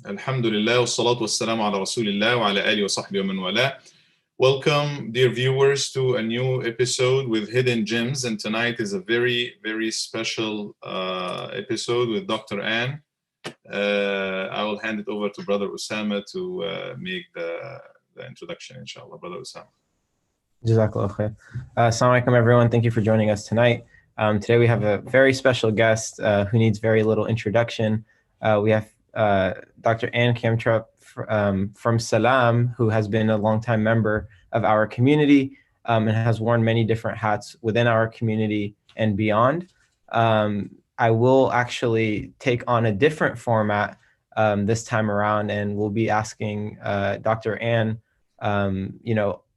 Alhamdulillah, wassalatu wassalamu ala rasulillah wa ala alihi wa sahbihi wa man wala. Welcome, dear viewers, to a new episode with Hidden Gems. And tonight is a very, very special episode with Dr. Ann. I will hand it over to Brother Usama to make the introduction, inshallah. Brother Usama. Jazakallah khair. Assalamu alaikum, everyone. Thank you for joining us tonight. Today we have a very special guest who needs very little introduction. We have Dr. Ann Kjemtrup from Salam, who has been a longtime member of our community and has worn many different hats within our community and beyond. I will actually take on a different format this time around, and we'll be asking Dr. Ann,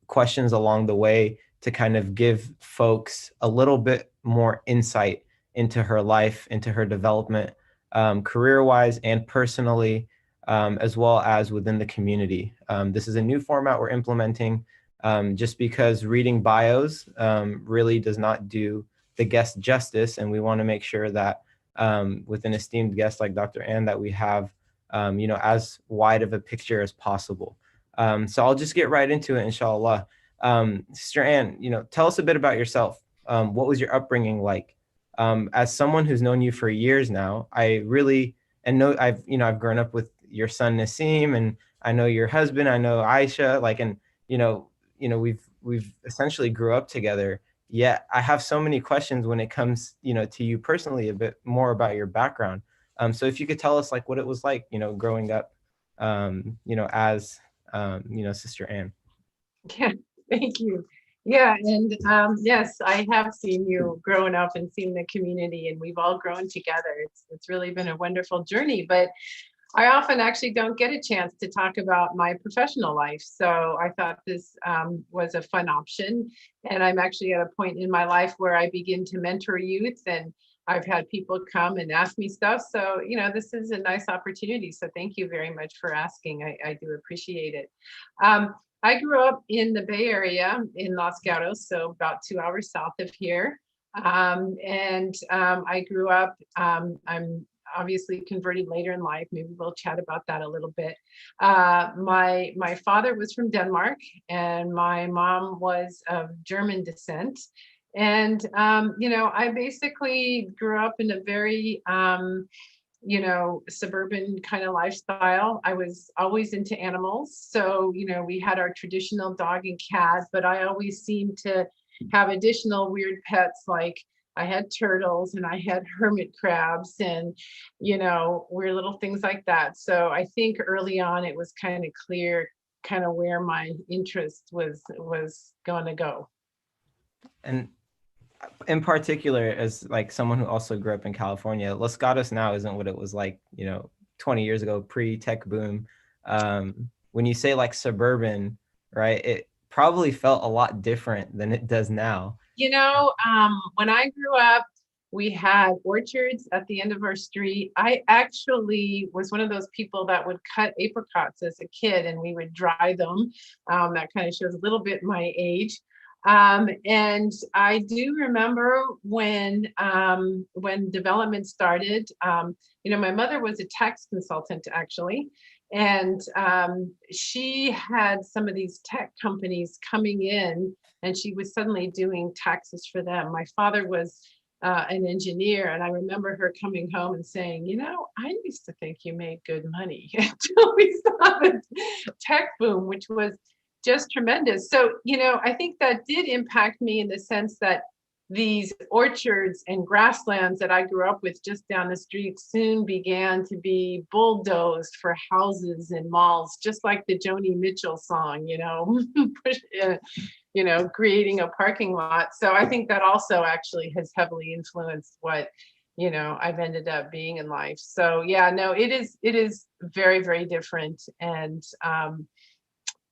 questions along the way to kind of give folks a little bit more insight into her life, into her development, career-wise and personally, as well as within the community. This is a new format we're implementing just because reading bios really does not do the guest justice, and we want to make sure that with an esteemed guest like Dr. Ann that we have as wide of a picture as possible. So I'll just get right into it, inshallah. Sister Ann, tell us a bit about yourself. What was your upbringing like? As someone who's known you for years now, I really know I've grown up with your son Nassim, and I know your husband, I know Aisha, we've essentially grew up together. Yet I have so many questions when it comes, to you personally, a bit more about your background. So if you could tell us what it was like, growing up, as Sister Ann. Yeah, thank you. Yeah, and yes, I have seen you growing up and seen the community, and we've all grown together. It's really been a wonderful journey, but I often actually don't get a chance to talk about my professional life. So I thought this was a fun option, and I'm actually at a point in my life where I begin to mentor youth, and I've had people come and ask me stuff. So, this is a nice opportunity. So thank you very much for asking. I do appreciate it. I grew up in the Bay Area in Los Gatos, so about 2 hours south of here. I grew up, I'm obviously converted later in life. Maybe we'll chat about that a little bit. My father was from Denmark, and my mom was of German descent. And, I basically grew up in a very, suburban kind of lifestyle. I was always into animals. So, we had our traditional dog and cat, but I always seemed to have additional weird pets. Like I had turtles and I had hermit crabs and, weird little things like that. So I think early on it was kind of clear kind of where my interest was going to go. And in particular, as someone who also grew up in California, Los Gatos now isn't what it was like, 20 years ago, pre-tech boom. When you say suburban, right, it probably felt a lot different than it does now. When I grew up, we had orchards at the end of our street. I actually was one of those people that would cut apricots as a kid, and we would dry them. That kind of shows a little bit my age. And I do remember when development started, my mother was a tax consultant actually, and she had some of these tech companies coming in, and she was suddenly doing taxes for them. My father was an engineer, and I remember her coming home and saying, I used to think you made good money until we saw the tech boom, which was just tremendous. So, I think that did impact me in the sense that these orchards and grasslands that I grew up with just down the street soon began to be bulldozed for houses and malls, just like the Joni Mitchell song, creating a parking lot. So I think that also actually has heavily influenced what, I've ended up being in life. So yeah, no, it is very, very different. And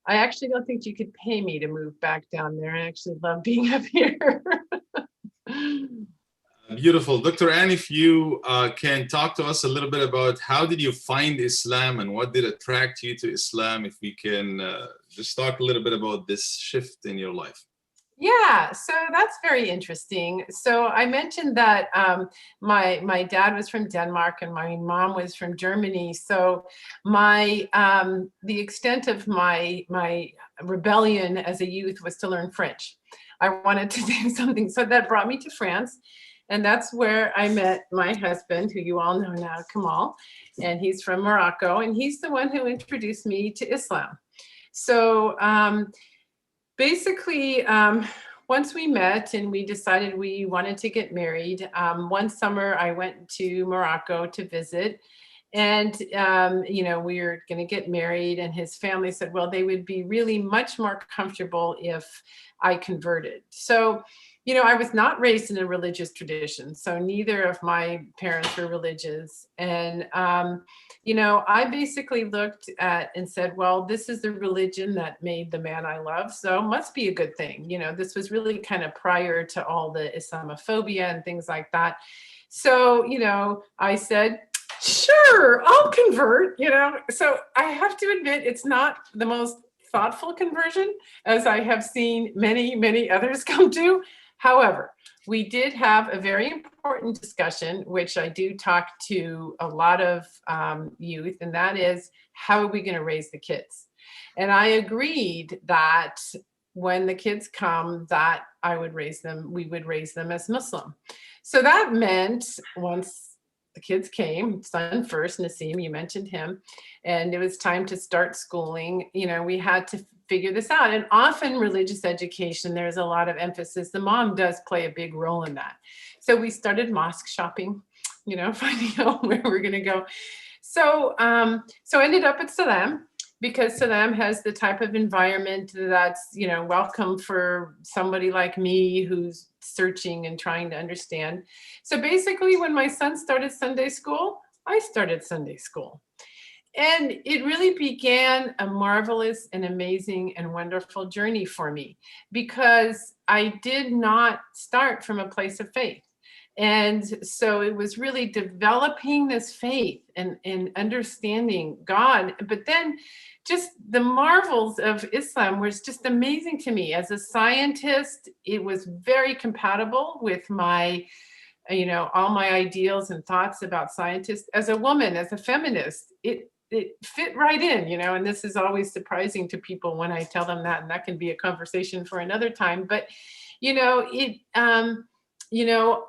I actually don't think you could pay me to move back down there. I actually love being up here. Beautiful. Dr. Ann, if you can talk to us a little bit about how did you find Islam and what did attract you to Islam, if we can just talk a little bit about this shift in your life. Yeah, so that's very interesting. So I mentioned that my dad was from Denmark and my mom was from Germany. So my the extent of my rebellion as a youth was to learn French. I wanted to do something, so that brought me to France, and that's where I met my husband, who you all know now, Kamal, and he's from Morocco, and he's the one who introduced me to Islam. So basically, once we met and we decided we wanted to get married, one summer I went to Morocco to visit, and you know, we were going to get married, and his family said, well, they would be really much more comfortable if I converted. So, you know, I was not raised in a religious tradition, so neither of my parents were religious. And you know, I basically looked at and said, well, this is the religion that made the man I love, so must be a good thing. You know, this was really kind of prior to all the Islamophobia and things like that. So, you know, I said, sure, I'll convert, you know. So I have to admit, it's not the most thoughtful conversion, as I have seen many, many others come to. However, we did have a very important discussion, which I do talk to a lot of youth, and that is, how are we going to raise the kids? And I agreed that when the kids come, that I would raise them, we would raise them as Muslim. So that meant, once the kids came, son first, Nassim, you mentioned him, and it was time to start schooling, you know, we had to figure this out. And often religious education, there's a lot of emphasis. The mom does play a big role in that. So we started mosque shopping, you know, finding out where we're going to go. So so ended up at Salam, because Salam has the type of environment that's, you know, welcome for somebody like me who's searching and trying to understand. So basically, when my son started Sunday school, I started Sunday school. And it really began a marvelous and amazing and wonderful journey for me, because I did not start from a place of faith. And so it was really developing this faith and understanding God. But then just the marvels of Islam was just amazing to me. As a scientist, it was very compatible with my, you know, all my ideals and thoughts about scientists. As a woman, as a feminist, it fit right in, you know, and this is always surprising to people when I tell them that, and that can be a conversation for another time. But, you know, you know,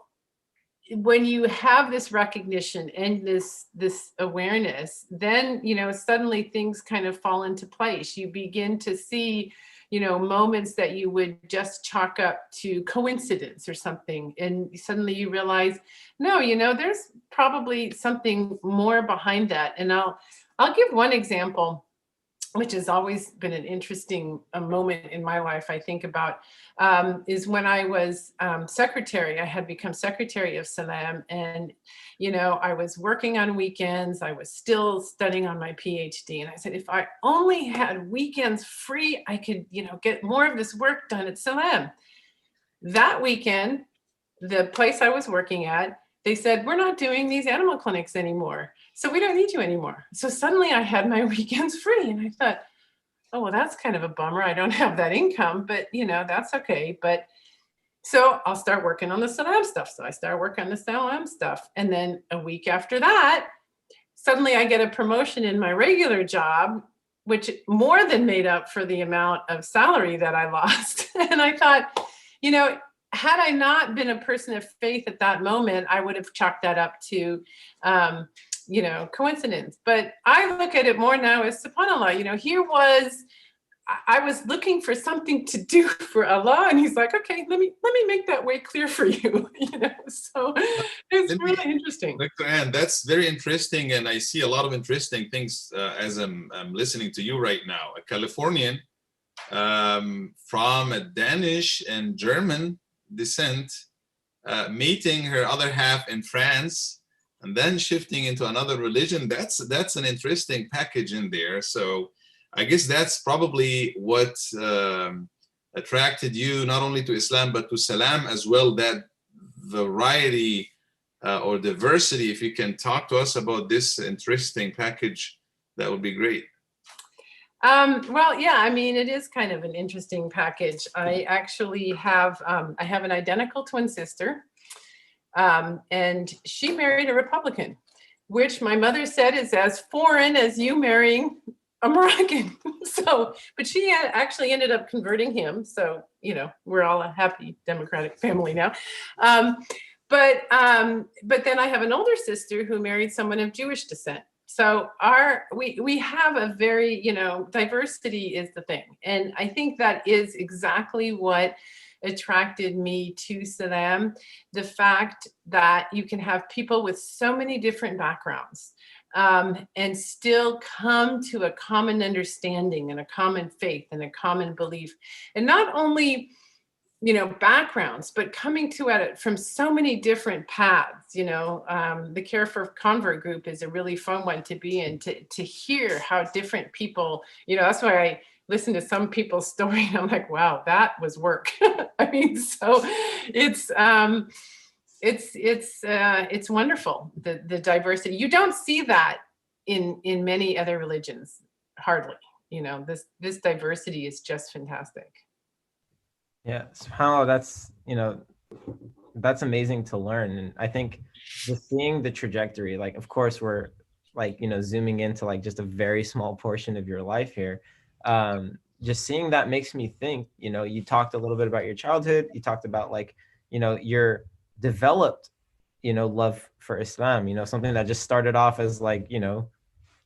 when you have this recognition and this awareness, then, you know, suddenly things kind of fall into place. You begin to see, you know, moments that you would just chalk up to coincidence or something, and suddenly you realize, no, you know, there's probably something more behind that. And I'll give one example, which has always been an interesting moment in my life, I think about, is when I was secretary. I had become secretary of Salam, and, you know, I was working on weekends. I was still studying on my PhD. And I said, if I only had weekends free, I could, you know, get more of this work done at Salam. That weekend, the place I was working at, they said, we're not doing these animal clinics anymore, so we don't need you anymore. So suddenly I had my weekends free, and I thought, oh, well, that's kind of a bummer. I don't have that income, but, you know, that's okay. But so I'll start working on the Salam stuff. So I start working on the Salam stuff. And then a week after that, suddenly I get a promotion in my regular job, which more than made up for the amount of salary that I lost. And I thought, you know, had I not been a person of faith at that moment, I would have chalked that up to, you know, coincidence. But I look at it more now as, subhanAllah, you know, I was looking for something to do for Allah, and he's like, okay, let me make that way clear for you. You know, so it's really interesting. Dr. Ann, that's very interesting, and I see a lot of interesting things as I'm listening to you right now. A Californian from a Danish and German descent, meeting her other half in France, and then shifting into another religion. That's an interesting package in there. So I guess that's probably what attracted you not only to Islam but to Salam as well, that variety or diversity. If you can talk to us about this interesting package, that would be great. Well, yeah, I mean, it is kind of an interesting package. I actually have, I have an identical twin sister, and she married a Republican, which my mother said is as foreign as you marrying a Moroccan. So, but she actually ended up converting him. So, you know, we're all a happy Democratic family now. But then I have an older sister who married someone of Jewish descent. So we have a very, you know, diversity is the thing. And I think that is exactly what attracted me to Salam. The fact that you can have people with so many different backgrounds and still come to a common understanding and a common faith and a common belief. And not only, you know, backgrounds, but coming to it from so many different paths. You know, the Care for Convert group is a really fun one to be in, to hear how different people, you know, that's why I listen to some people's story and I'm like, wow, that was work. I mean, so it's wonderful, the diversity. You don't see that in many other religions, hardly. You know, this diversity is just fantastic. Yeah, somehow that's, you know, that's amazing to learn. And I think just seeing the trajectory, like, of course, we're like, you know, zooming into like just a very small portion of your life here. Just seeing that makes me think, you know, you talked a little bit about your childhood. You talked about like, you know, your developed, you know, love for Islam, you know, something that just started off as like, you know,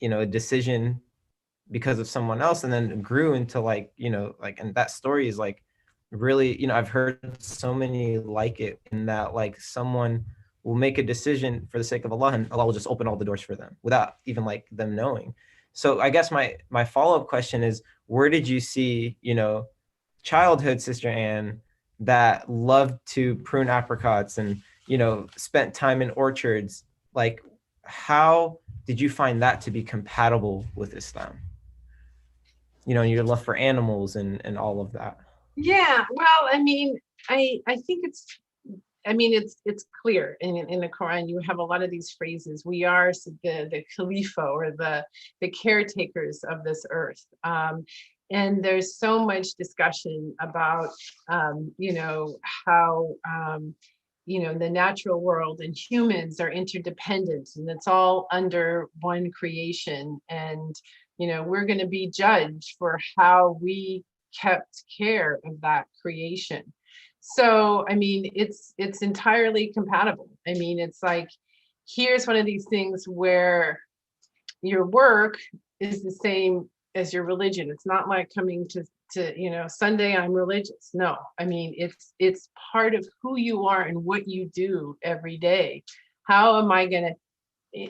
a decision because of someone else and then grew into like, you know, like, and that story is like, really, you know, I've heard so many like it in that like someone will make a decision for the sake of Allah and Allah will just open all the doors for them without even like them knowing. So I guess my follow-up question is, where did you see, you know, childhood Sister Anne that loved to prune apricots and, you know, spent time in orchards? Like, how did you find that to be compatible with Islam? You know, your love for animals and all of that. Yeah, well, I mean, I think it's clear in the Quran. You have a lot of these phrases. We are the Khalifa, or the caretakers of this earth. And there's so much discussion about, you know, how, you know, the natural world and humans are interdependent, and it's all under one creation. And, you know, we're going to be judged for how we kept care of that creation. So, I mean, it's entirely compatible. I mean, it's like, here's one of these things where your work is the same as your religion. It's not like coming to you know, Sunday I'm religious. No, I mean, it's part of who you are and what you do every day. How am I going to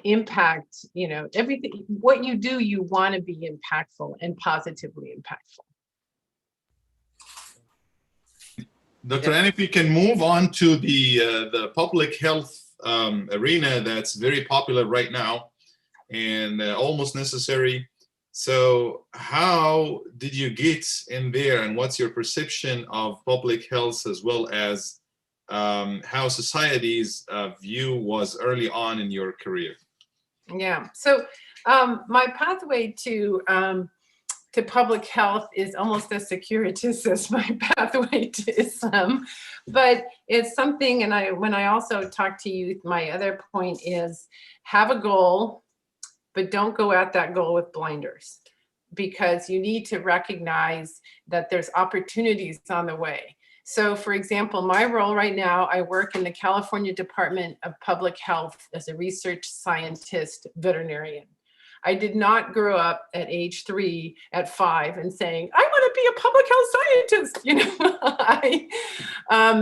impact, you know, everything? What you do, you want to be impactful and positively impactful. Dr. Anne, if we can move on to the public health arena that's very popular right now and almost necessary. So how did you get in there, and what's your perception of public health, as well as how society's view was early on in your career? Yeah, so my pathway to public health is almost as circuitous as my pathway to Islam, but it's something. And when I also talk to youth, my other point is, have a goal, but don't go at that goal with blinders, because you need to recognize that there's opportunities on the way. So for example, my role right now, I work in the California Department of Public Health as a research scientist veterinarian. I did not grow up at age 3, at 5, and saying, I want to be a public health scientist. You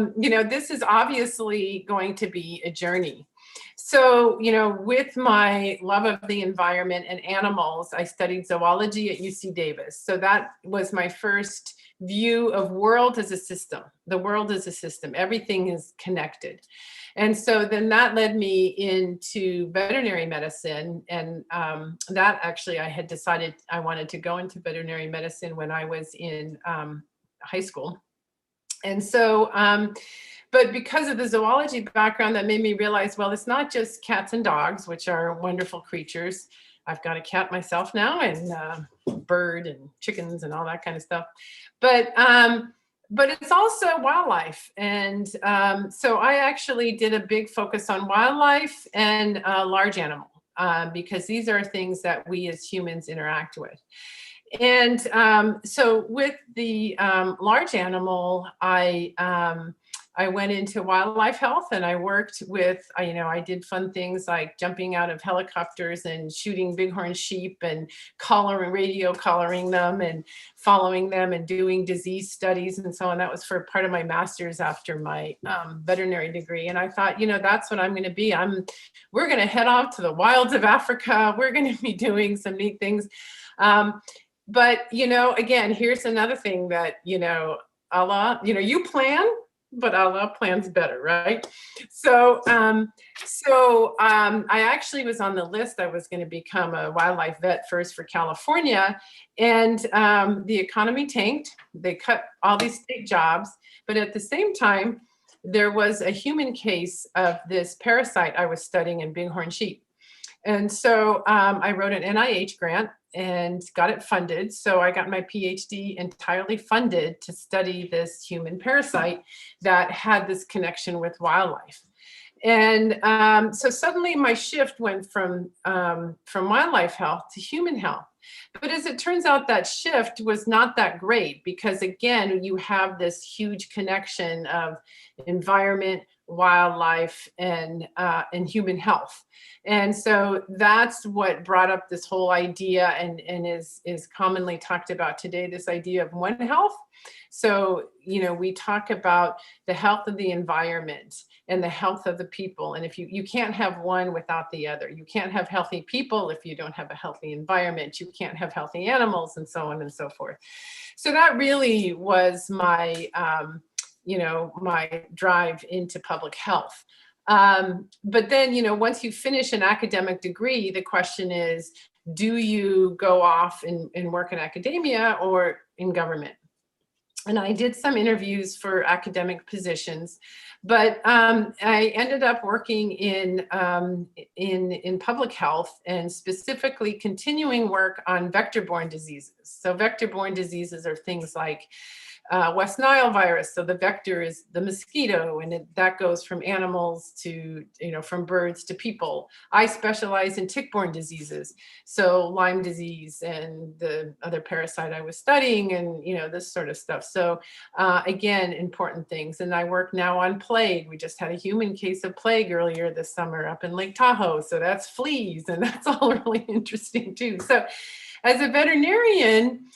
know, you know, this is obviously going to be a journey. So, you know, with my love of the environment and animals, I studied zoology at UC Davis. So that was my first view of world as a system. The world is a system. Everything is connected. And so then that led me into veterinary medicine. And that actually, I had decided I wanted to go into veterinary medicine when I was in high school. And so, but because of the zoology background, that made me realize, well, it's not just cats and dogs, which are wonderful creatures. I've got a cat myself now, and bird and chickens and all that kind of stuff. But it's also wildlife. And so I actually did a big focus on wildlife and large animal, because these are things that we as humans interact with. And so with the large animal, I went into wildlife health, and I worked with, I did fun things like jumping out of helicopters and shooting bighorn sheep and radio collaring them and following them and doing disease studies and so on. That was for part of my master's after my veterinary degree. And I thought, that's what I'm going to be. We're going to head off to the wilds of Africa. We're going to be doing some neat things. But, again, here's another thing that, Allah, you plan, but Allah plans better, right? So, I actually was on the list. I was going to become a wildlife vet first for California, and the economy tanked. They cut all these state jobs, but at the same time, there was a human case of this parasite I was studying in bighorn sheep. And so I wrote an NIH grant and got it funded. So I got my PhD entirely funded to study this human parasite that had this connection with wildlife. And so suddenly my shift went from wildlife health to human health. But as it turns out, that shift was not that great, because again, you have this huge connection of environment, wildlife, and human health. And so that's what brought up this whole idea, and is commonly talked about today, this idea of One Health. So, we talk about the health of the environment and the health of the people. And if you can't have one without the other. You can't have healthy people if you don't have a healthy environment. You can't have healthy animals, and so on and so forth. So that really was my, my drive into public health. But then, once you finish an academic degree, the question is, do you go off and work in academia or in government? And I did some interviews for academic positions, but I ended up working in public health, and specifically continuing work on vector-borne diseases. So vector-borne diseases are things like West Nile virus. So the vector is the mosquito, and that goes from animals to, from birds to people. I specialize in tick-borne diseases. So Lyme disease and the other parasite I was studying, and, this sort of stuff. So again, important things. And I work now on plague. We just had a human case of plague earlier this summer up in Lake Tahoe. So that's fleas, and that's all really interesting too. So as a veterinarian,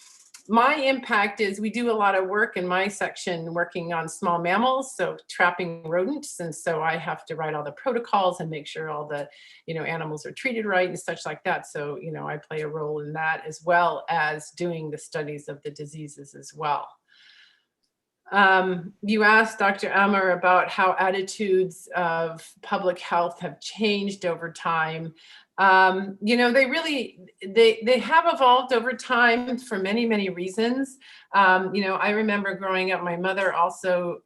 my impact is we do a lot of work in my section working on small mammals, so trapping rodents. And so I have to write all the protocols and make sure all the, animals are treated right and such like that. So, I play a role in that, as well as doing the studies of the diseases as well. You asked Dr. Amar about how attitudes of public health have changed over time. They have evolved over time for many, many reasons. I remember growing up, my mother also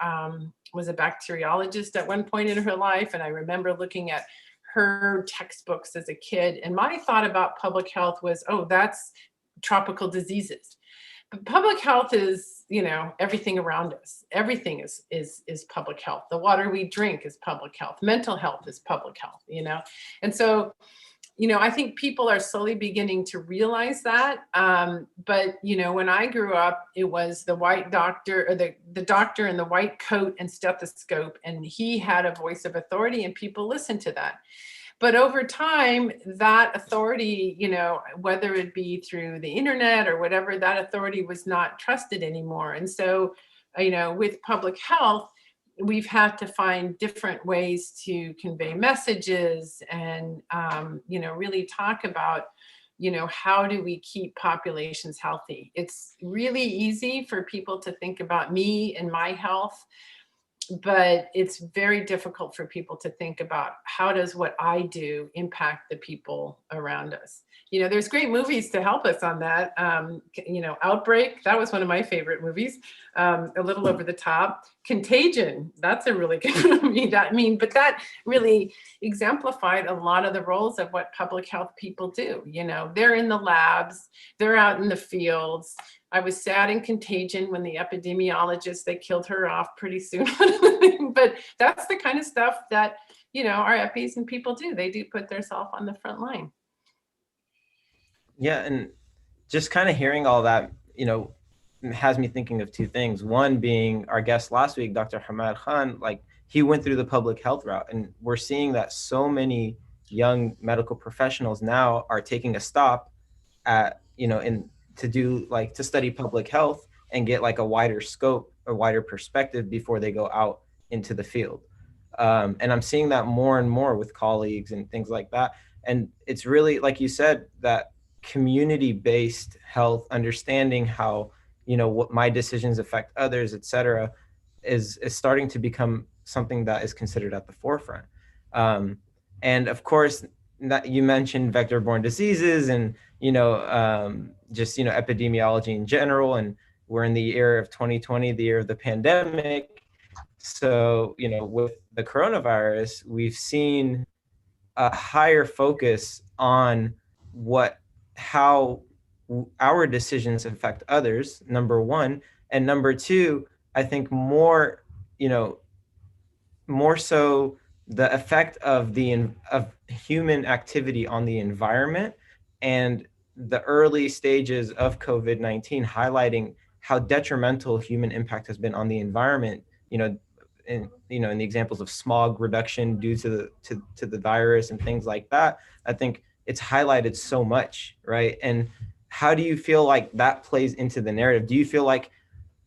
was a bacteriologist at one point in her life. And I remember looking at her textbooks as a kid. And my thought about public health was, oh, that's tropical diseases. But public health is, everything around us. Everything is public health. The water we drink is public health. Mental health is public health, And so, I think people are slowly beginning to realize that. But, when I grew up, it was the white doctor, or the doctor in the white coat and stethoscope, and he had a voice of authority, and people listened to that. But over time, that authority, whether it be through the internet or whatever, that authority was not trusted anymore. And so, with public health, we've had to find different ways to convey messages and, really talk about, how do we keep populations healthy? It's really easy for people to think about me and my health. but it's very difficult for people to think about how does what I do impact the people around us. You know, there's great movies to help us on that. You know, Outbreak, that was one of my favorite movies. A little over the top. Contagion, that's a really good movie. But that really exemplified a lot of the roles of what public health people do. You know, they're in the labs, they're out in the fields. I was sad in Contagion when the epidemiologist, they killed her off pretty soon. But that's the kind of stuff that, you know, our EPIs and people do. They do put themselves on the front line. Yeah, and just kind of hearing all that, you know, has me thinking of two things. One being our guest last week, Dr. Hamad Khan, like he went through the public health route, and we're seeing that so many young medical professionals now are taking a stop at, you know, to study public health and get like a wider scope, a wider perspective before they go out into the field. And I'm seeing that more and more with colleagues and things like that. And it's really, like you said, that community-based health, understanding how, you know, what my decisions affect others, et cetera, is starting to become something that is considered at the forefront. And of course, that you mentioned vector-borne diseases and, you know, just, you know, epidemiology in general. And we're in the era of 2020, the year of the pandemic. So, you know, with the coronavirus, we've seen a higher focus on how our decisions affect others, number one. And number two, I think more so the effect of human activity on the environment and the early stages of COVID-19 highlighting how detrimental human impact has been on the environment, you know, in the examples of smog reduction due to the virus and things like that. I think it's highlighted so much, right? And how do you feel like that plays into the narrative? Do you feel like,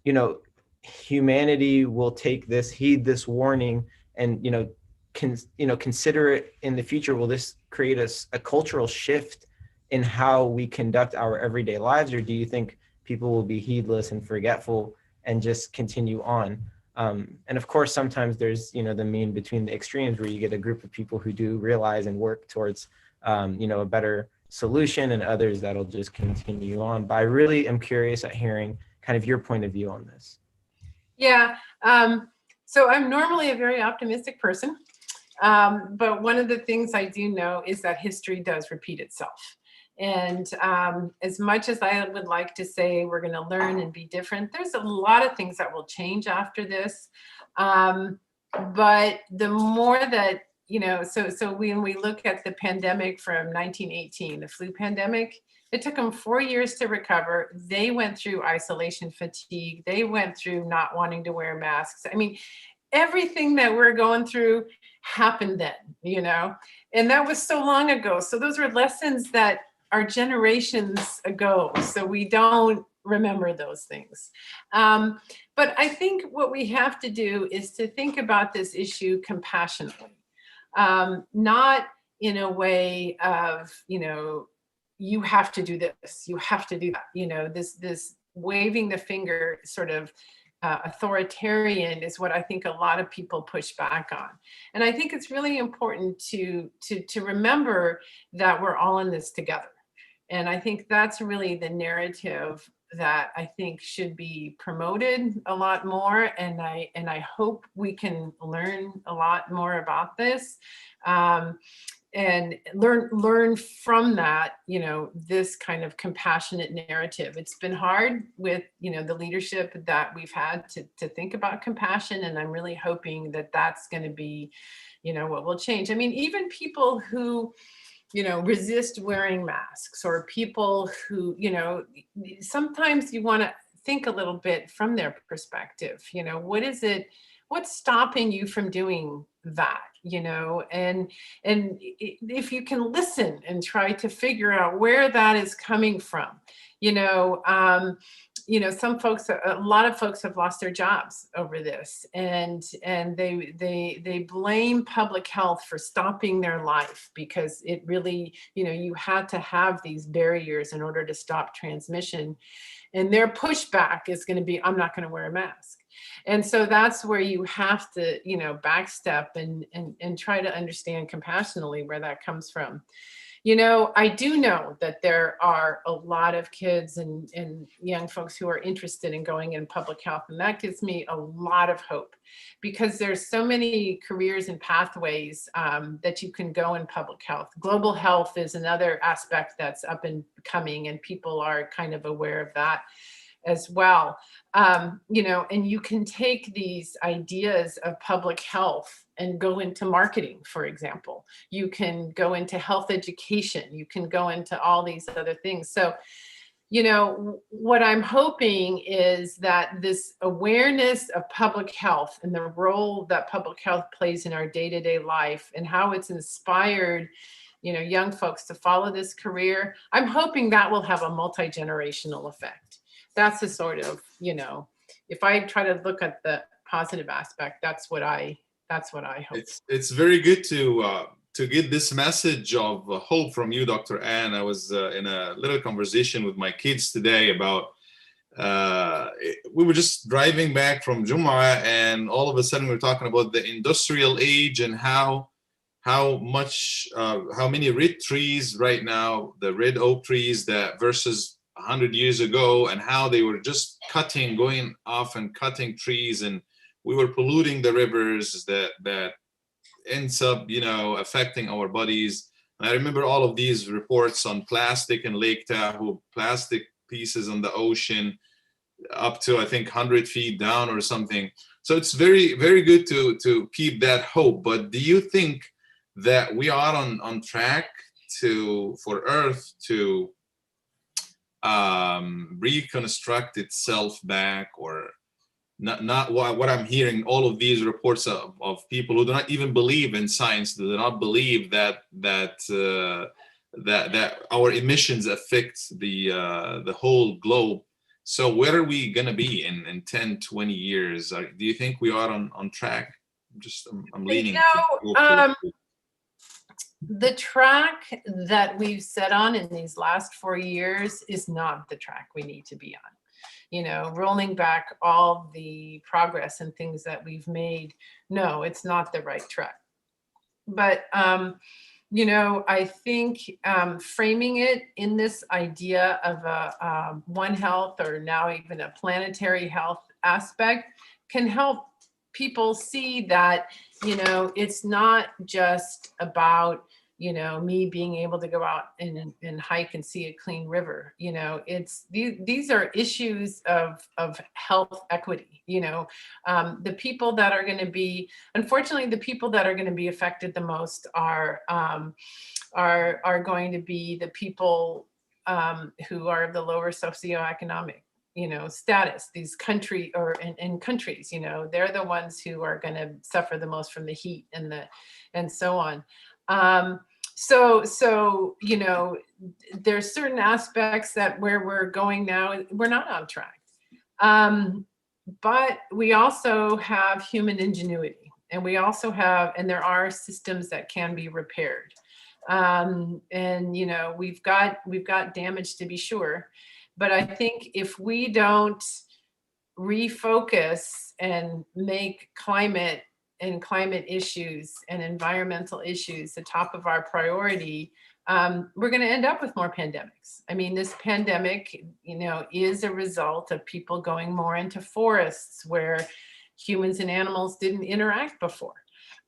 you know, humanity will heed this warning and, you know, consider it in the future? Will this create a cultural shift in how we conduct our everyday lives? Or do you think people will be heedless and forgetful and just continue on? And of course, sometimes there's, you know, the mean between the extremes where you get a group of people who do realize and work towards, you know, a better solution, and others that'll just continue on. But I really am curious at hearing kind of your point of view on this. Yeah. So I'm normally a very optimistic person. But one of the things I do know is that history does repeat itself. And as much as I would like to say we're going to learn and be different, there's a lot of things that will change after this. But the more that, you know, so when we look at the pandemic from 1918, the flu pandemic, it took them 4 years to recover. They went through isolation fatigue. They went through not wanting to wear masks. I mean, everything that we're going through happened then, you know, and that was so long ago. So those are lessons that are generations ago. So we don't remember those things. But I think what we have to do is to think about this issue compassionately, not in a way of, you know, you have to do this, you have to do that, you know, this waving the finger sort of authoritarian is what I think a lot of people push back on. And I think it's really important to remember that we're all in this together. And I think that's really the narrative that I think should be promoted a lot more. And I hope we can learn a lot more about this. And learn from that, you know, this kind of compassionate narrative. It's been hard with, you know, the leadership that we've had to think about compassion. And I'm really hoping that that's going to be, you know, what will change. I mean, even people who, you know, resist wearing masks, or people who, you know, sometimes you want to think a little bit from their perspective, you know, what's stopping you from doing that, you know, and if you can listen and try to figure out where that is coming from, you know, some folks, a lot of folks have lost their jobs over this, and they blame public health for stopping their life, because it really, you had to have these barriers in order to stop transmission. And their pushback is going to be, I'm not going to wear a mask. And so that's where you have to, backstep and try to understand compassionately where that comes from. I do know that there are a lot of kids and young folks who are interested in going in public health. And that gives me a lot of hope, because there's so many careers and pathways that you can go in public health. Global health is another aspect that's up and coming, and people are kind of aware of that as well. And you can take these ideas of public health and go into marketing, for example. You can go into health education. You can go into all these other things. So, what I'm hoping is that this awareness of public health and the role that public health plays in our day-to-day life, and how it's inspired young folks to follow this career, I'm hoping that will have a multi-generational effect. That's the sort of, if I try to look at the positive aspect, that's what I hope. It's very good to get this message of hope from you, Dr. Ann. I was in a little conversation with my kids today about, we were just driving back from Jumu'ah, and all of a sudden we were talking about the industrial age and how many red trees right now, the red oak trees, that versus 100 years ago, and how they were just going off and cutting trees, and we were polluting the rivers that ends up, affecting our bodies. And I remember all of these reports on plastic in Lake Tahoe, plastic pieces on the ocean, up to, I think, 100 feet down or something. So it's very, very good to keep that hope. But do you think that we are on track for Earth to reconstruct itself back, or not what I'm hearing, all of these reports of people who do not even believe in science, do not believe that our emissions affect the whole globe. So where are we going to be in 10, 20 years? Do you think we are on track? I'm leaning. The track that we've set on in these last 4 years is not the track we need to be on. Rolling back all the progress and things that we've made, no, it's not the right track. But, I think framing it in this idea of a One Health, or now even a planetary health aspect, can help people see that, it's not just about, me being able to go out and hike and see a clean river. It's these are issues of health equity. The people that are going to be, unfortunately, the people that are going to be affected the most are going to be the people who are of the lower socioeconomic status. These countries, they're the ones who are going to suffer the most from the heat and so on. So there's certain aspects that where we're going now, we're not on track. But we also have human ingenuity, and we also have, and there are systems that can be repaired. And we've got damage, to be sure. But I think if we don't refocus and make climate issues and environmental issues the top of our priority, we're going to end up with more pandemics. I mean, this pandemic, is a result of people going more into forests where humans and animals didn't interact before.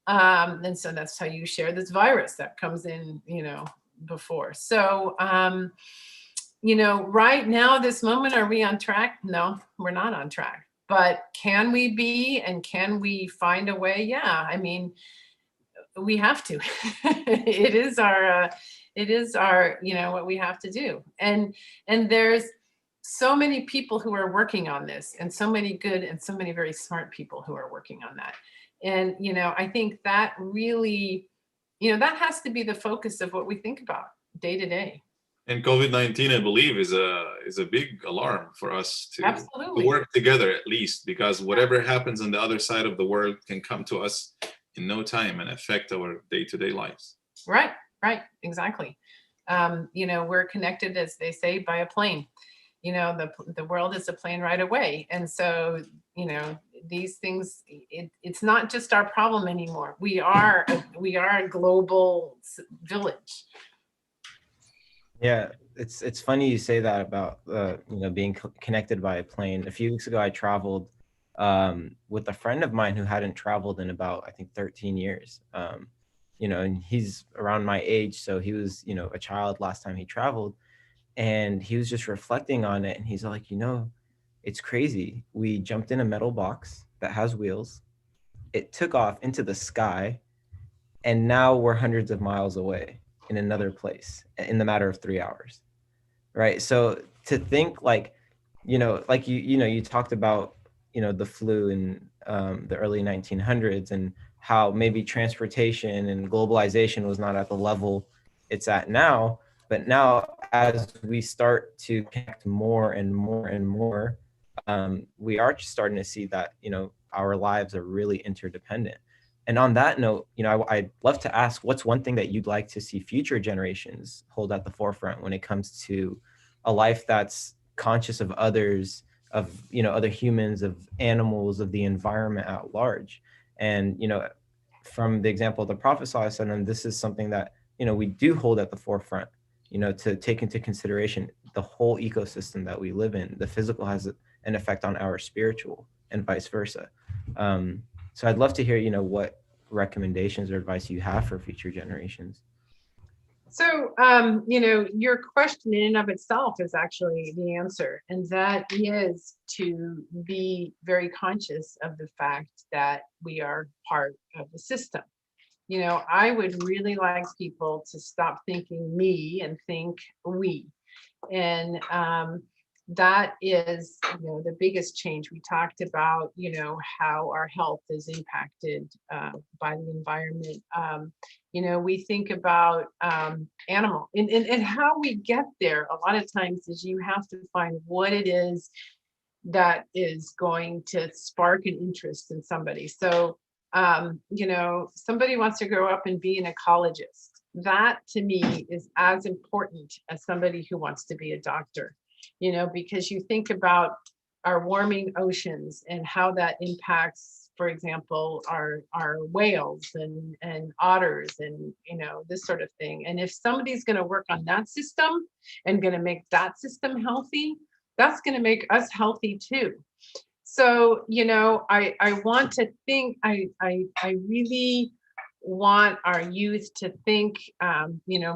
And so that's how you share this virus that comes in, before. So, right now, this moment, are we on track? No, we're not on track. But can we be, and can we find a way? Yeah, I mean, we have to. It is our, what we have to do. And there's so many people who are working on this, and so many good and so many very smart people who are working on that. And, I think that really, that has to be the focus of what we think about day to day. And COVID-19, I believe, is a big alarm for us to Absolutely. work together, at least, because whatever happens on the other side of the world can come to us in no time and affect our day-to-day lives. Right, exactly. We're connected, as they say, by a plane. The world is a plane right away. And so, these things, it's not just our problem anymore. We are a global village. Yeah, it's funny you say that about being connected by a plane. A few weeks ago, I traveled with a friend of mine who hadn't traveled in about, I think, 13 years. And he's around my age, so he was a child last time he traveled, and he was just reflecting on it, and he's like, it's crazy. We jumped in a metal box that has wheels. It took off into the sky, and now we're hundreds of miles away in another place in the matter of 3 hours, right? So to think like you talked about the flu in the early 1900s, and how maybe transportation and globalization was not at the level it's at now. But now, as we start to connect more and more and more, we are starting to see that our lives are really interdependent. And on that note, I'd love to ask, what's one thing that you'd like to see future generations hold at the forefront when it comes to a life that's conscious of others, of other humans, of animals, of the environment at large? And from the example of the Prophet ﷺ, this is something that we do hold at the forefront, to take into consideration the whole ecosystem that we live in. The physical has an effect on our spiritual, and vice versa. So I'd love to hear, what recommendations or advice you have for future generations. So, your question in and of itself is actually the answer. And that is to be very conscious of the fact that we are part of the system. I would really like people to stop thinking me and think we. And that is, the biggest change. We talked about, how our health is impacted by the environment. We think about animal and how we get there. A lot of times is you have to find what it is that is going to spark an interest in somebody. So, somebody wants to grow up and be an ecologist. That to me is as important as somebody who wants to be a doctor. Because you think about our warming oceans and how that impacts, for example, our whales and otters and, this sort of thing. And if somebody's going to work on that system and going to make that system healthy, that's going to make us healthy too. So, I want to think, I really want our youth to think,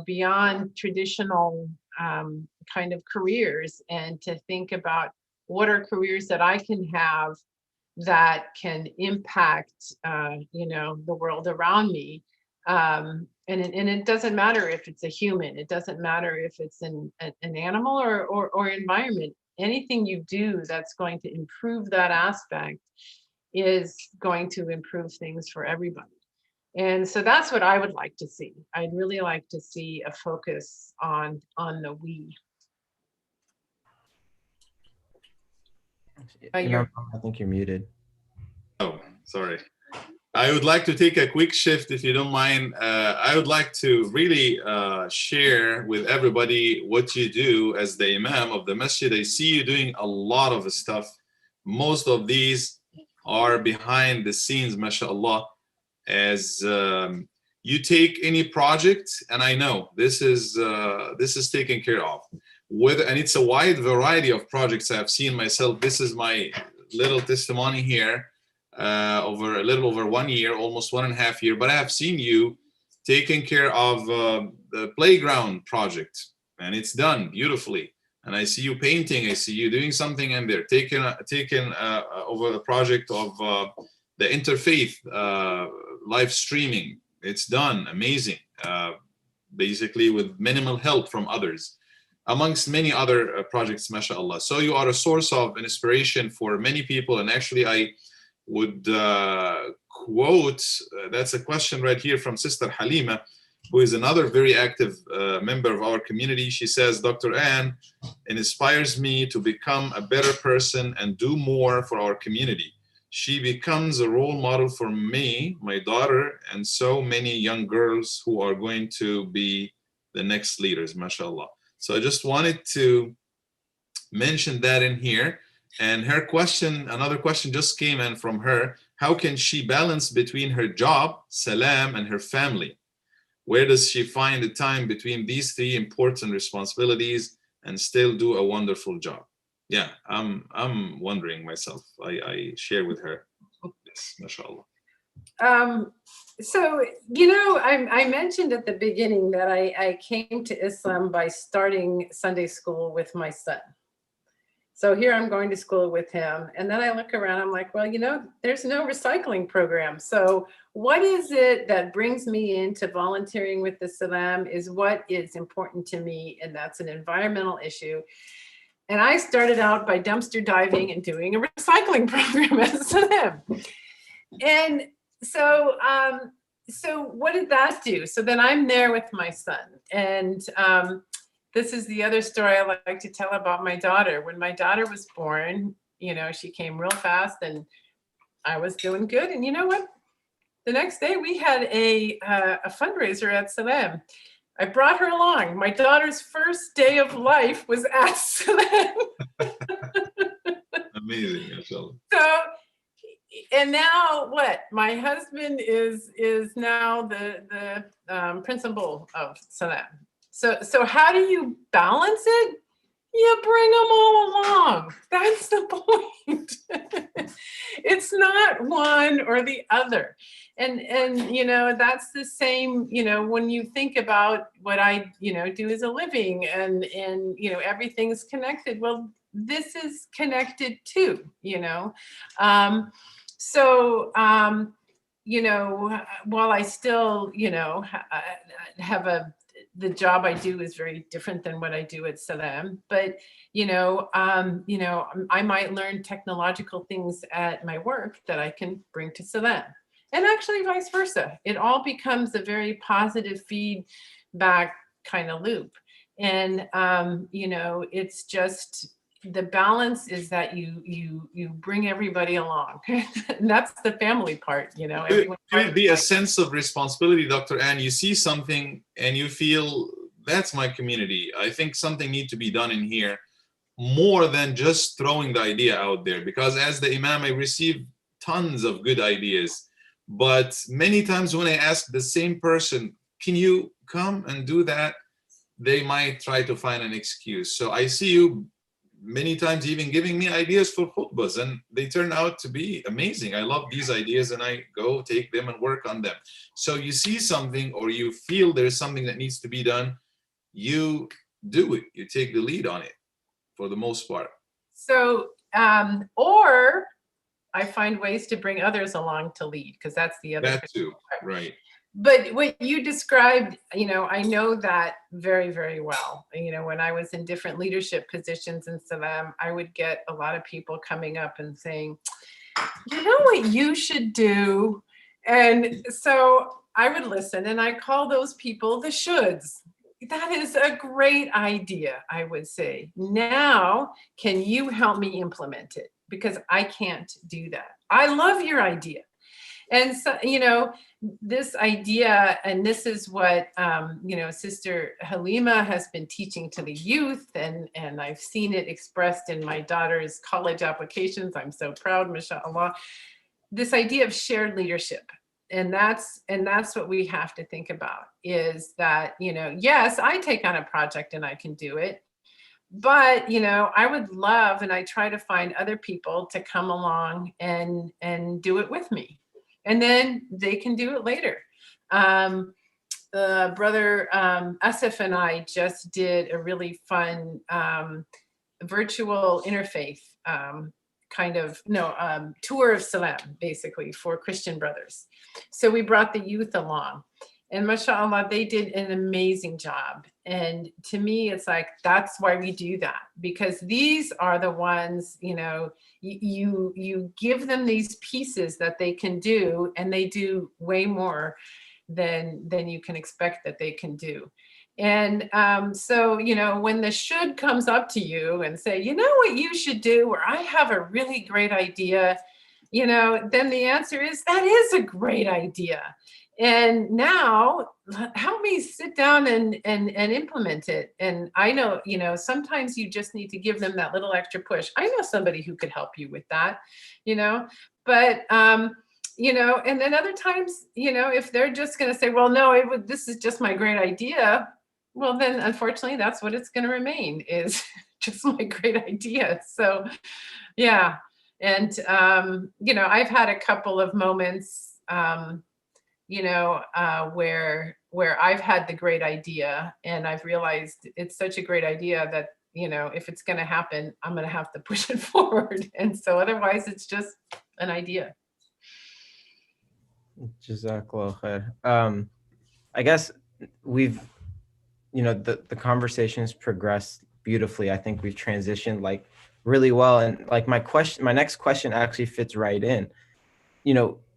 beyond traditional kind of careers, and to think about what are careers that I can have that can impact, the world around me. And it doesn't matter if it's a human, it doesn't matter if it's an animal or environment. Anything you do that's going to improve that aspect is going to improve things for everybody. And so that's what I would like to see. I'd really like to see a focus on the we. I think you're muted. Oh, sorry. I would like to take a quick shift, if you don't mind. I would like to really share with everybody what you do as the Imam of the Masjid. I see you doing a lot of stuff. Most of these are behind the scenes, mashallah, as you take any project, and I know this is taken care of. And it's a wide variety of projects I've seen myself. This is my little testimony here. Over a little over 1 year, almost 1.5 years, but I have seen you taking care of the playground project, and it's done beautifully. And I see you painting, I see you doing something in there, taking over the project of the interfaith live streaming. It's done, amazing, basically with minimal help from others, amongst many other projects, mashallah. So you are a source of inspiration for many people, and actually I would quote, that's a question right here from Sister Halima. who is another very active member of our community. She says, Dr. Ann inspires me to become a better person and do more for our community. She becomes a role model for me, my daughter, and so many young girls who are going to be the next leaders, mashallah. So I just wanted to mention that in here. And her question, another question just came in from her. How can she balance between her job, salam, and her family? Where does she find the time between these three important responsibilities and still do a wonderful job? Yeah, I'm wondering myself. I share with her. Yes, mashallah. So, you know, I mentioned at the beginning that I came to Islam by starting Sunday school with my son. So here I'm going to school with him. And then I look around, I'm like, well, you know, there's no recycling program. So what is it that brings me into volunteering with the Salam is what is important to me. And that's an environmental issue. And I started out by dumpster diving and doing a recycling program at Salam. And so, so what did that do? So then I'm there with my son. And this is the other story I like to tell about my daughter. When my daughter was born, you know, she came real fast and I was doing good. And you know what? The next day we had a fundraiser at Salam. I brought her along. My daughter's first day of life was at Salam. Amazing, mashallah. So, and now what? My husband is now the principal of Salam. So how do you balance it? You bring them all along. That's the point. It's not one or the other. And you know, that's the same, you know, when you think about what I, you know, do as a living and you know, everything's connected. Well, this is connected too, you know. You know, while I still, you know, have the job I do is very different than what I do at Salam, but you know, I might learn technological things at my work that I can bring to Salam, and actually vice versa. It all becomes a very positive feedback kind of loop, and you know, it's just the balance is that you bring everybody along. And that's the family part, you know. Could it be a sense of responsibility, Dr. Ann? You see something and you feel that's my community. I think something needs to be done in here more than just throwing the idea out there, because as the Imam, I receive tons of good ideas, but many times when I ask the same person, can you come and do that? They might try to find an excuse. So I see you many times even giving me ideas for khutbahs, and they turn out to be amazing. I love these ideas and I go take them and work on them. So you see something or you feel there's something that needs to be done, you do it, you take the lead on it for the most part. So, or I find ways to bring others along to lead, because that's the other. That too, right. But what you described, you know, I know that very, very well. You know, when I was in different leadership positions in Salam, I would get a lot of people coming up and saying, you know what you should do? And so I would listen and I call those people the shoulds. That is a great idea, I would say. Now, can you help me implement it? Because I can't do that. I love your idea. And so, you know, this idea, and this is what, you know, Sister Halima has been teaching to the youth, and I've seen it expressed in my daughter's college applications. I'm so proud, mashallah. This idea of shared leadership. And that's what we have to think about, is that, you know, yes, I take on a project and I can do it. But, you know, I would love, and I try to find other people to come along and do it with me. And then they can do it later. Brother Asif and I just did a really fun virtual interfaith tour of Salam, basically, for Christian brothers. So we brought the youth along. And mashallah, they did an amazing job. And to me, it's like, that's why we do that, because these are the ones, you know, you give them these pieces that they can do, and they do way more than you can expect that they can do. And so, when the should comes up to you and say, you know what you should do, or I have a really great idea, then the answer is, that is a great idea. And now help me sit down and implement it. And I know, sometimes you just need to give them that little extra push. I know somebody who could help you with that, but, and then other times, if they're just going to say, well, no, this is just my great idea. Well, then unfortunately, that's what it's going to remain, is just my great idea. So, yeah. And, I've had a couple of moments, where I've had the great idea and I've realized it's such a great idea that, if it's going to happen, I'm going to have to push it forward. And so otherwise it's just an idea. Jazakallah khair. I guess we've, the conversation's progressed beautifully. I think we've transitioned like really well. And like my next question actually fits right in.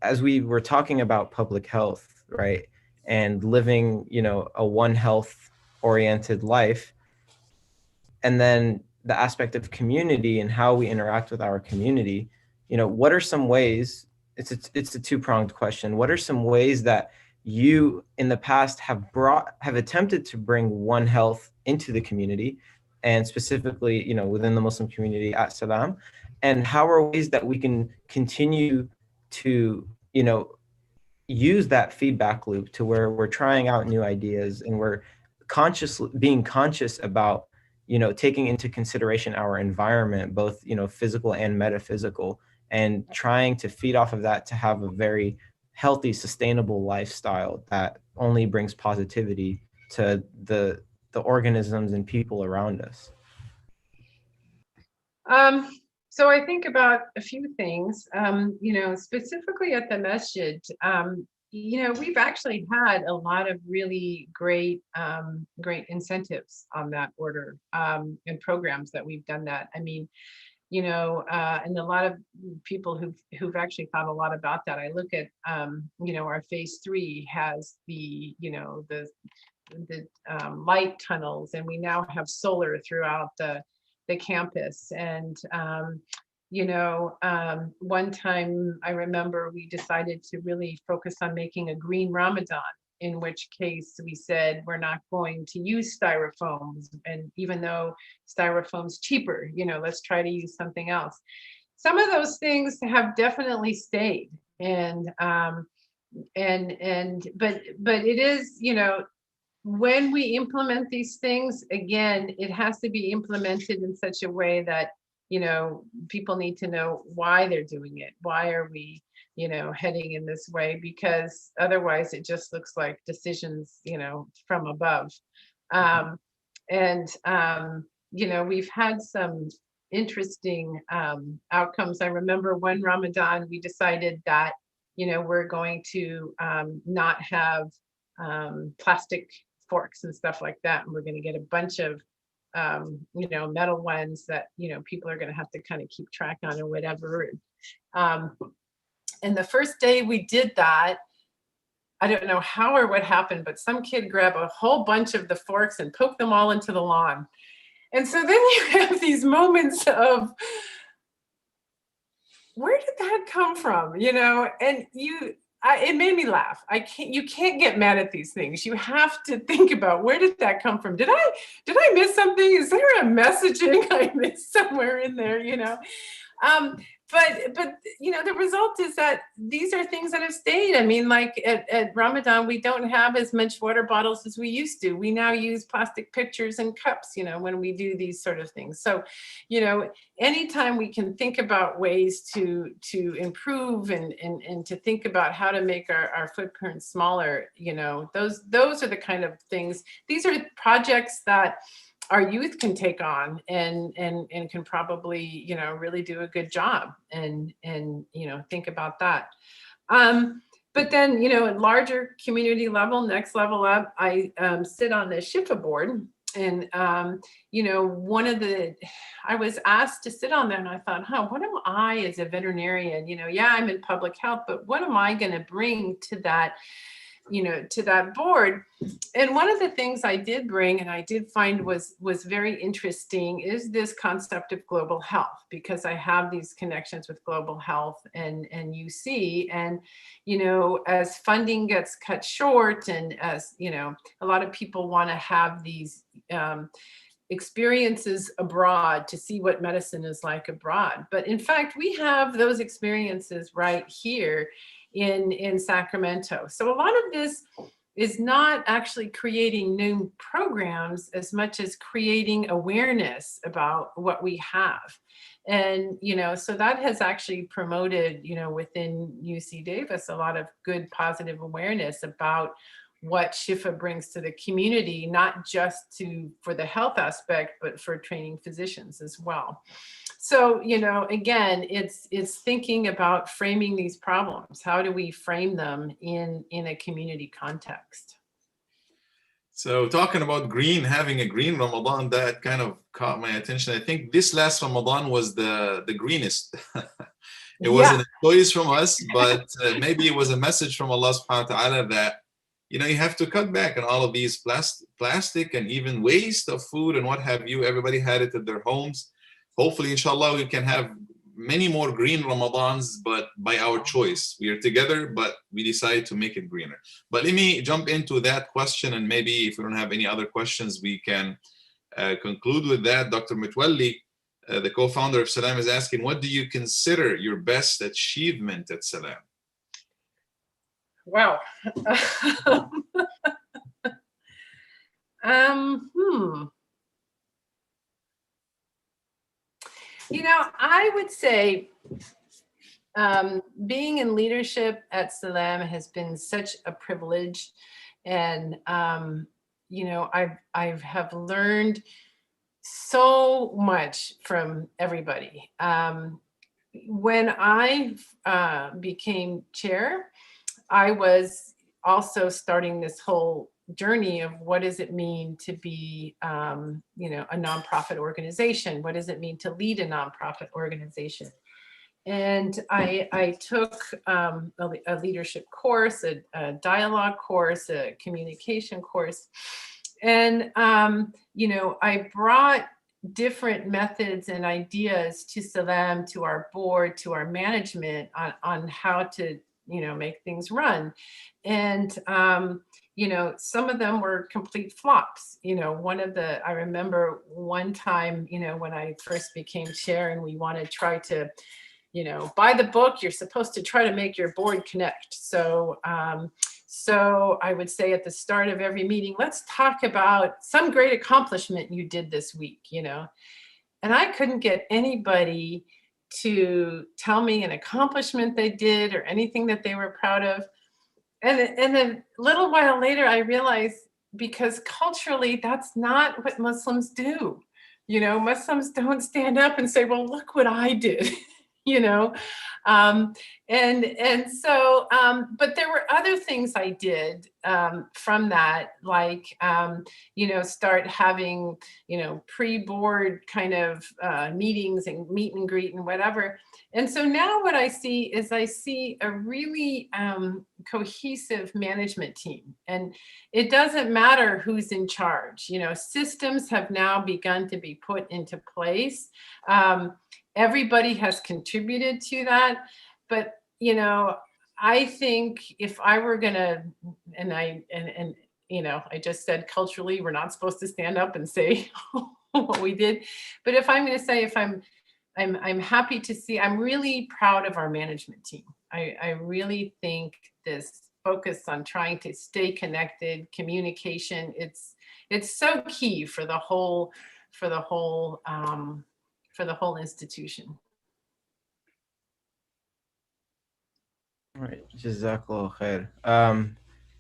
As we were talking about public health, right, and living, a One Health oriented life, and then the aspect of community and how we interact with our community, what are some ways, it's a two-pronged question. What are some ways that you in the past have attempted to bring One Health into the community, and specifically, within the Muslim community at Salam, and how are ways that we can continue to, use that feedback loop to where we're trying out new ideas and we're being conscious about, taking into consideration our environment, both, physical and metaphysical, and trying to feed off of that to have a very healthy, sustainable lifestyle that only brings positivity to the organisms and people around us? So I think about a few things, specifically at the masjid. We've actually had a lot of really great incentives on that order, and programs that we've done that. I mean, and a lot of people who've actually thought a lot about that. I look at, our phase 3 has the light tunnels, and we now have solar throughout the campus. And, one time I remember we decided to really focus on making a green Ramadan, in which case we said, we're not going to use styrofoams. And even though styrofoam's cheaper, let's try to use something else. Some of those things have definitely stayed. And, but it is, when we implement these things, again, it has to be implemented in such a way that, people need to know why they're doing it. Why are we, heading in this way? Because otherwise it just looks like decisions, from above. We've had some interesting outcomes. I remember one Ramadan, we decided that, we're going to not have plastic forks and stuff like that. And we're going to get a bunch of, metal ones that, people are going to have to kind of keep track on or whatever. And the first day we did that, I don't know how or what happened, but some kid grabbed a whole bunch of the forks and poked them all into the lawn. And so then you have these moments of, where did that come from? And it made me laugh. You can't get mad at these things. You have to think about, where did that come from? Did I miss something? Is there a messaging I missed somewhere in there? But the result is that these are things that have stayed. I mean, like at Ramadan, we don't have as much water bottles as we used to. We now use plastic pitchers and cups, when we do these sort of things. So, anytime we can think about ways to improve and to think about how to make our footprint smaller, those are the kind of things. These are projects that our youth can take on and can probably, really do a good job and think about that. But then, at larger community level, next level up, I sit on the Shifa board. And, I was asked to sit on there and I thought, what am I as a veterinarian? I'm in public health, but what am I going to bring to that to that board. And one of the things I did bring and I did find was very interesting is this concept of global health, because I have these connections with global health and UC. And, as funding gets cut short and as, a lot of people want to have these experiences abroad to see what medicine is like abroad. But in fact, we have those experiences right here in Sacramento. So a lot of this is not actually creating new programs as much as creating awareness about what we have. And, so that has actually promoted, within UC Davis, a lot of good positive awareness about what Shifa brings to the community, not just for the health aspect, but for training physicians as well. So, again, it's thinking about framing these problems. How do we frame them in a community context? So talking about having a green Ramadan, that kind of caught my attention. I think this last Ramadan was the greenest. It wasn't a choice from us, but maybe it was a message from Allah subhanahu wa ta'ala that, you have to cut back on all of these plastic and even waste of food and what have you. Everybody had it at their homes. Hopefully, inshallah, we can have many more green Ramadans, but by our choice. We are together, but we decide to make it greener. But let me jump into that question, and maybe if we don't have any other questions, we can conclude with that. Dr. Mitwalli, the co-founder of Salam, is asking, what do you consider your best achievement at Salam? Wow. I would say being in leadership at Salam has been such a privilege. And, I have learned so much from everybody. When I became chair, I was also starting this whole journey of what does it mean to be, a nonprofit organization? What does it mean to lead a nonprofit organization? And I took a leadership course, a dialogue course, a communication course. And, I brought different methods and ideas to Salam, to our board, to our management on how to, make things run. And, some of them were complete flops. I remember one time, when I first became chair and we want to try to, by the book, you're supposed to try to make your board connect. So I would say at the start of every meeting, let's talk about some great accomplishment you did this week, and I couldn't get anybody to tell me an accomplishment they did or anything that they were proud of. And a little while later, I realized, because culturally, that's not what Muslims do. Muslims don't stand up and say, well, look what I did. But there were other things I did from that, like, start having, pre-board kind of meetings and meet and greet and whatever. And so now what I see is a really cohesive management team. And it doesn't matter who's in charge. Systems have now begun to be put into place. Everybody has contributed to that. But, I think if I were gonna, I just said culturally, we're not supposed to stand up and say what we did. But if I'm gonna say, I'm happy to see, I'm really proud of our management team. I really think this focus on trying to stay connected, communication, it's so key for the whole institution. All right, Jazakallah khair.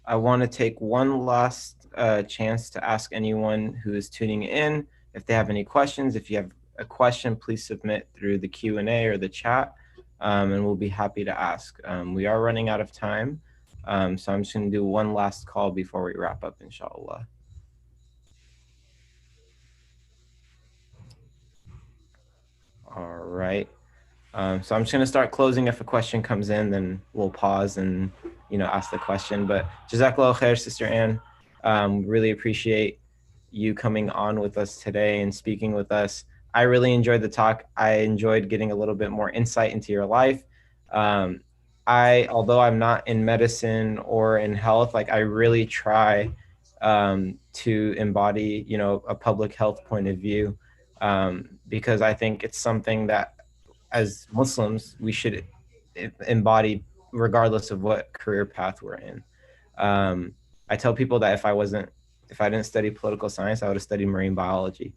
I want to take one last chance to ask anyone who is tuning in if they have any questions. If you have a question, please submit through the Q&A or the chat, and we'll be happy to ask. We are running out of time, so I'm just going to do one last call before we wrap up, inshallah. All right. So I'm just going to start closing. If a question comes in, then we'll pause and, ask the question. But Jazakallah khair, Sister Ann. Really appreciate you coming on with us today and speaking with us. I really enjoyed the talk. I enjoyed getting a little bit more insight into your life. Although I'm not in medicine or in health, like I really try to embody, a public health point of view, because I think it's something that as Muslims, we should embody regardless of what career path we're in. I tell people that if I didn't study political science, I would have studied marine biology,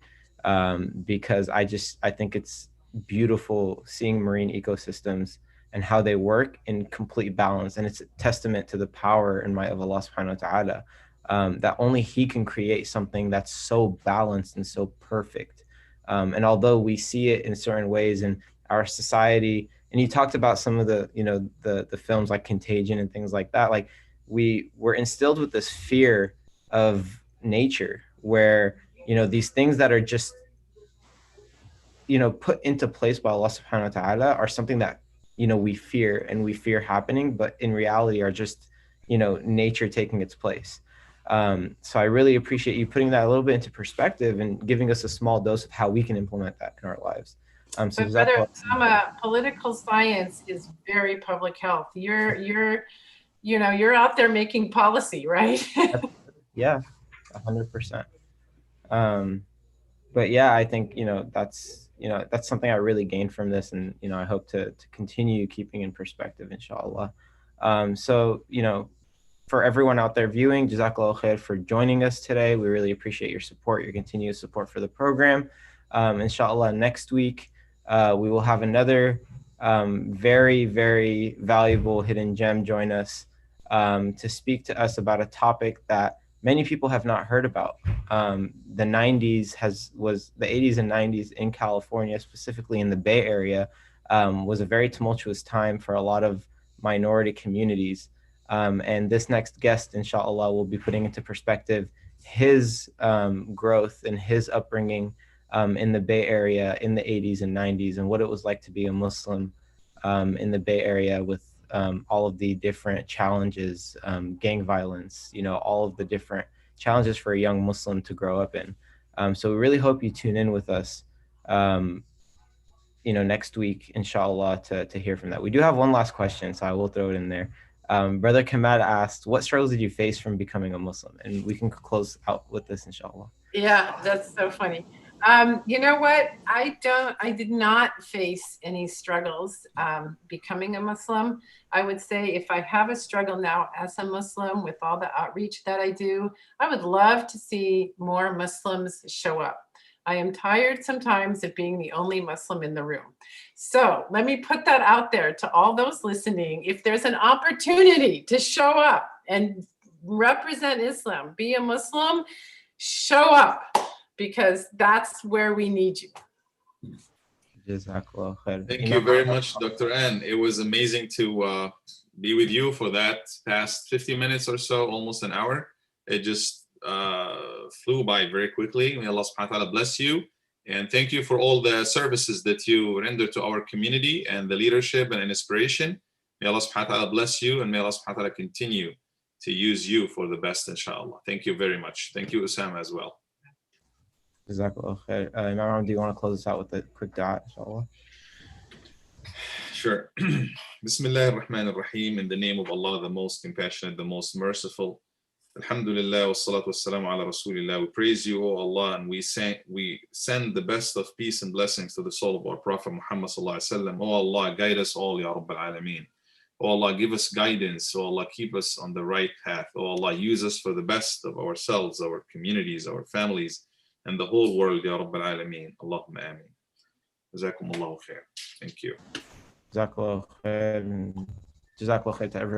because I think it's beautiful seeing marine ecosystems and how they work in complete balance. And it's a testament to the power and might of Allah subhanahu wa ta'ala, that only He can create something that's so balanced and so perfect. And although we see it in certain ways in our society, and you talked about some of the, the films like Contagion and things like that, like we were instilled with this fear of nature where, these things that are just, put into place by Allah subhanahu wa ta'ala are something that, we fear happening, but in reality are just, nature taking its place. So I really appreciate you putting that a little bit into perspective and giving us a small dose of how we can implement that in our lives. But Brother Osama, political science is very public health. You're out there making policy, right? Yeah, 100%. But yeah, I think, that's something I really gained from this. And, I hope to continue keeping in perspective, inshallah. So, for everyone out there viewing, Jazakallah khair for joining us today. We really appreciate your support, your continued support for the program. Inshallah, next week, we will have another very, very valuable hidden gem join us to speak to us about a topic that many people have not heard about. The 80s and 90s in California, specifically in the Bay Area, was a very tumultuous time for a lot of minority communities. And this next guest, inshallah, will be putting into perspective his growth and his upbringing in the Bay Area in the 80s and 90s, and what it was like to be a Muslim in the Bay Area with all of the different challenges, gang violence, all of the different challenges for a young Muslim to grow up in. So we really hope you tune in with us, next week, inshallah, to hear from that. We do have one last question, so I will throw it in there. Brother Kamal asked, what struggles did you face from becoming a Muslim? And we can close out with this, inshallah. Yeah, that's so funny. You know what? I did not face any struggles becoming a Muslim. I would say if I have a struggle now as a Muslim with all the outreach that I do, I would love to see more Muslims show up. I am tired sometimes of being the only Muslim in the room. So let me put that out there to all those listening. If there's an opportunity to show up and represent Islam, be a Muslim, show up, because that's where we need you. Thank you very much, Dr. Ann. It was amazing to be with you for that past 50 minutes or so, almost an hour. It just flew by very quickly. May Allah subhanahu wa ta'ala bless you. And thank you for all the services that you render to our community and the leadership and inspiration. May Allah subhanahu wa ta'ala bless you, and may Allah subhanahu wa ta'ala continue to use you for the best, inshallah. Thank you very much. Thank you, Usama, as well. Jazakallah khair. Imam, do you want to close us out with a quick dua, inshallah? Sure. Bismillah ar-Rahman ar-Rahim. In the name of Allah, the most compassionate, the most merciful. Alhamdulillah, wassalatu wassalamu ala Rasulillah. We praise you, O Allah, and we send the best of peace and blessings to the soul of our Prophet Muhammad sallallahu alaihi wasallam. O Allah, guide us all, Ya Rabbal Alameen. O Allah, give us guidance. O Allah, keep us on the right path. O Allah, use us for the best of ourselves, our communities, our families, and the whole world, Ya Rabbal Alameen. Allahumma ameen. Jazakumullahu khair. Thank you. Jazakallah khair to everyone.